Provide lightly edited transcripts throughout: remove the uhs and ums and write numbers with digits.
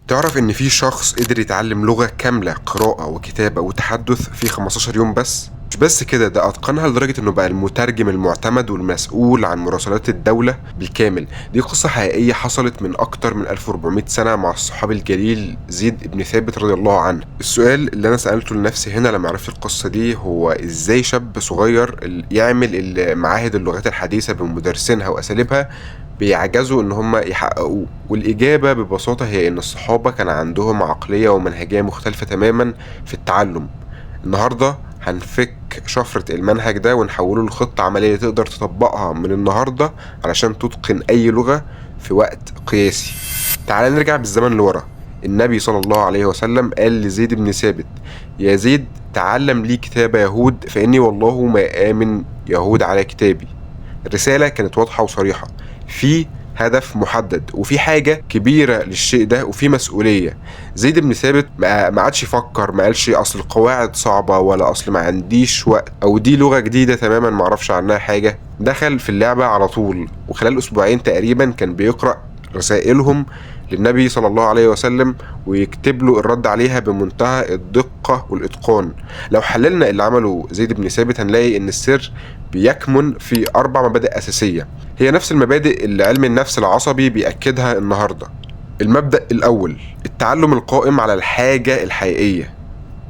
تعرف ان في شخص قدر يتعلم لغة كاملة قراءة وكتابة وتحدث في 15 يوم بس؟ مش بس كده، ده اتقنها لدرجة انه بقى المترجم المعتمد والمسؤول عن مراسلات الدولة بالكامل. دي قصة حقيقية حصلت من اكتر من 1400 سنة مع الصحابي الجليل زيد بن ثابت رضي الله عنه. السؤال اللي انا سألته لنفسي هنا لما عرفت القصة دي هو ازاي شاب صغير يعمل معاهد اللغات الحديثة بمدرسينها واساليبها بيعجزوا ان هم يحققوه. والاجابه ببساطه هي ان الصحابه كان عندهم عقليه ومنهجيه مختلفه تماما في التعلم. النهارده هنفك شفره المنهج ده ونحوله لخطه عمليه تقدر تطبقها من النهارده علشان تتقن اي لغه في وقت قياسي. تعال نرجع بالزمن لورا. النبي صلى الله عليه وسلم قال لزيد بن ثابت: يا زيد، تعلم لي كتاب يهود فإني والله ما آمن يهود على كتابي. الرسالة كانت واضحة وصريحة، في هدف محدد وفي حاجة كبيرة للشيء ده وفي مسؤولية. زيد بن ثابت ما عادش يفكر، ما قالش اصل القواعد صعبة ولا اصل ما عنديش وقت او دي لغة جديدة تماما ما اعرفش عنها حاجة. دخل في اللعبة على طول، وخلال اسبوعين تقريبا كان بيقرأ رسائلهم للنبي صلى الله عليه وسلم ويكتب له الرد عليها بمنتهى الدقة والإتقان. لو حللنا اللي عمله زيد بن ثابت هنلاقي إن السر بيكمن في 4 مبادئ أساسية، هي نفس المبادئ اللي علم النفس العصبي بيأكدها النهاردة. المبدأ الأول: التعلم القائم على الحاجة الحقيقية.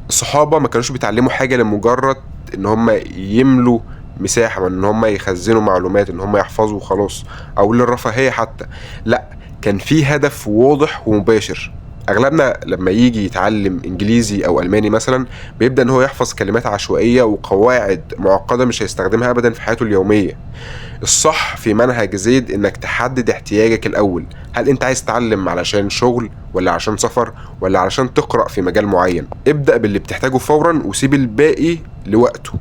الصحابة ما كانوش بيتعلموا حاجة لمجرد إن هم يملوا مساحة، ان هم يخزنوا معلومات، ان هم يحفظوا خلاص، او للرفاهية حتى. لا، كان في هدف واضح ومباشر. اغلبنا لما يجي يتعلم انجليزي او الماني مثلا بيبدا ان هو يحفظ كلمات عشوائيه وقواعد معقده مش هيستخدمها ابدا في حياته اليوميه. الصح في منهج زيد انك تحدد احتياجك الاول. هل انت عايز تتعلم علشان شغل ولا عشان سفر ولا علشان تقرا في مجال معين؟ ابدا باللي بتحتاجه فورا وسيب الباقي لوقته.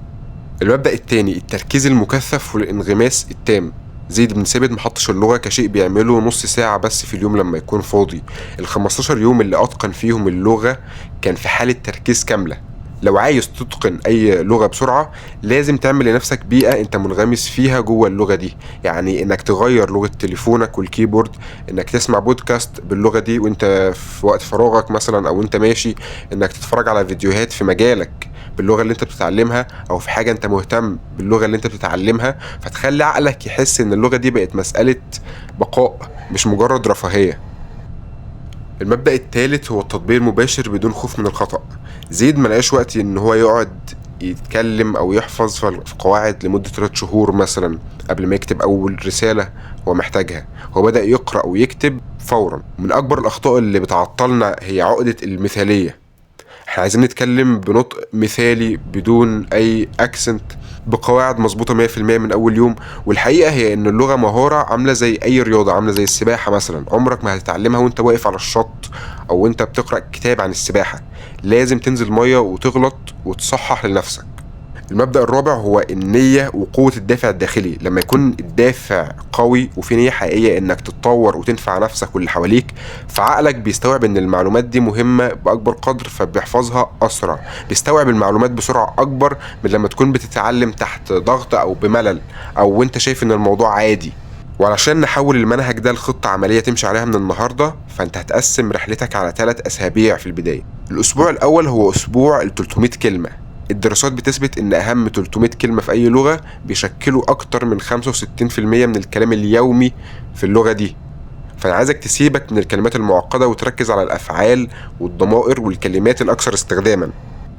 المبدأ التاني: التركيز المكثف والانغماس التام. زيد بن ثابت محطش اللغة كشيء بيعمله نص ساعة بس في اليوم لما يكون فاضي. ال15 يوم اللي أتقن فيهم اللغة كان في حالة تركيز كاملة. لو عايز تتقن أي لغة بسرعة لازم تعمل لنفسك بيئة أنت منغمس فيها جوه اللغة دي، يعني إنك تغير لغة تليفونك والكيبورد، إنك تسمع بودكاست باللغة دي وأنت في وقت فراغك مثلا أو أنت ماشي، إنك تتفرج على فيديوهات في مجالك باللغة اللي انت بتتعلمها او في حاجة انت مهتم باللغة اللي انت بتتعلمها، فتخلي عقلك يحس ان اللغة دي بقت مسألة بقاء مش مجرد رفاهية. المبدأ الثالث هو التطبيق المباشر بدون خوف من الخطأ. زيد ملقاش وقت ان هو يقعد يتكلم او يحفظ في قواعد لمدة 3 شهور مثلا قبل ما يكتب اول رسالة هو محتاجها. هو بدأ يقرأ ويكتب فورا. من اكبر الاخطاء اللي بتعطلنا هي عقدة المثالية. احنا عايزين نتكلم بنطق مثالي بدون اي اكسنت بقواعد مظبوطة 100% من اول يوم. والحقيقة هي ان اللغة مهارة عاملة زي اي رياضة، عاملة زي السباحة مثلا. عمرك ما هتتعلمها وانت واقف على الشط او وانت بتقرأ كتاب عن السباحة. لازم تنزل مية وتغلط وتصحح لنفسك. المبدأ الرابع هو النية وقوة الدافع الداخلي. لما يكون الدافع قوي وفي نية حقيقية انك تتطور وتنفع نفسك واللي حواليك، فعقلك بيستوعب ان المعلومات دي مهمة بأكبر قدر فبيحفظها أسرع. بيستوعب المعلومات بسرعة أكبر من لما تكون بتتعلم تحت ضغط أو بملل أو وانت شايف ان الموضوع عادي. وعلشان نحول المنهج ده لخطة عملية تمشي عليها من النهاردة، فانت هتقسم رحلتك على 3 أسابيع في البداية. الأسبوع الأول هو أسبوع ال 300 كلمة. الدراسات بتثبت ان اهم 300 كلمة في اي لغة بيشكلوا اكتر من 65% من الكلام اليومي في اللغة دي. فانا عايزك تسيبك من الكلمات المعقدة وتركز على الافعال والضمائر والكلمات الاكثر استخداما.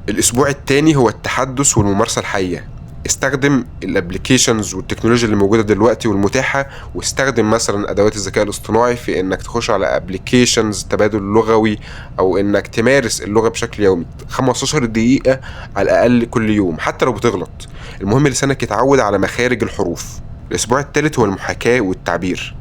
الاسبوع الثاني هو التحدث والممارسة الحية. استخدم الابليكيشنز والتكنولوجيا اللي موجوده دلوقتي والمتاحه، واستخدم مثلا ادوات الذكاء الاصطناعي في انك تخش على ابليكيشنز تبادل لغوي او انك تمارس اللغه بشكل يومي 15 دقيقه على الاقل كل يوم حتى لو بتغلط. المهم لسانك يتعود على مخارج الحروف. الاسبوع الثالث هو المحاكاه والتعبير.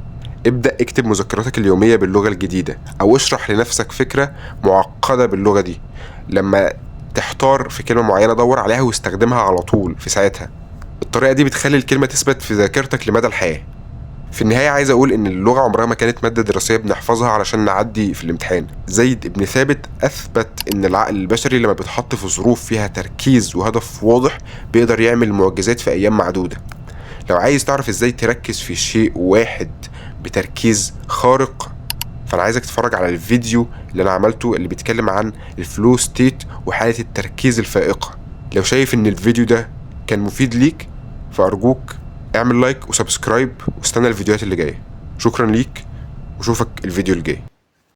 ابدأ اكتب مذكراتك اليومية باللغة الجديدة أو اشرح لنفسك فكرة معقدة باللغة دي. لما تحتار في كلمة معينة دور عليها واستخدمها على طول في ساعتها. الطريقة دي بتخلي الكلمة تثبت في ذاكرتك لمدى الحياة. في النهاية عايز أقول إن اللغة عمرها ما كانت مادة دراسية بنحفظها علشان نعدي في الامتحان. زيد بن ثابت أثبت إن العقل البشري لما بيتحط في ظروف فيها تركيز وهدف واضح بيقدر يعمل معجزات في أيام معدودة. لو عايز تعرف إزاي تركز في شيء واحد بتركيز خارق فانا عايزك تتفرج على الفيديو اللي انا عملته اللي بيتكلم عن الفلو ستيت وحالة التركيز الفائقة. لو شايف ان الفيديو ده كان مفيد ليك فارجوك اعمل لايك وسبسكرايب واستنى الفيديوهات اللي جاية. شكرا ليك وشوفك الفيديو الجاي.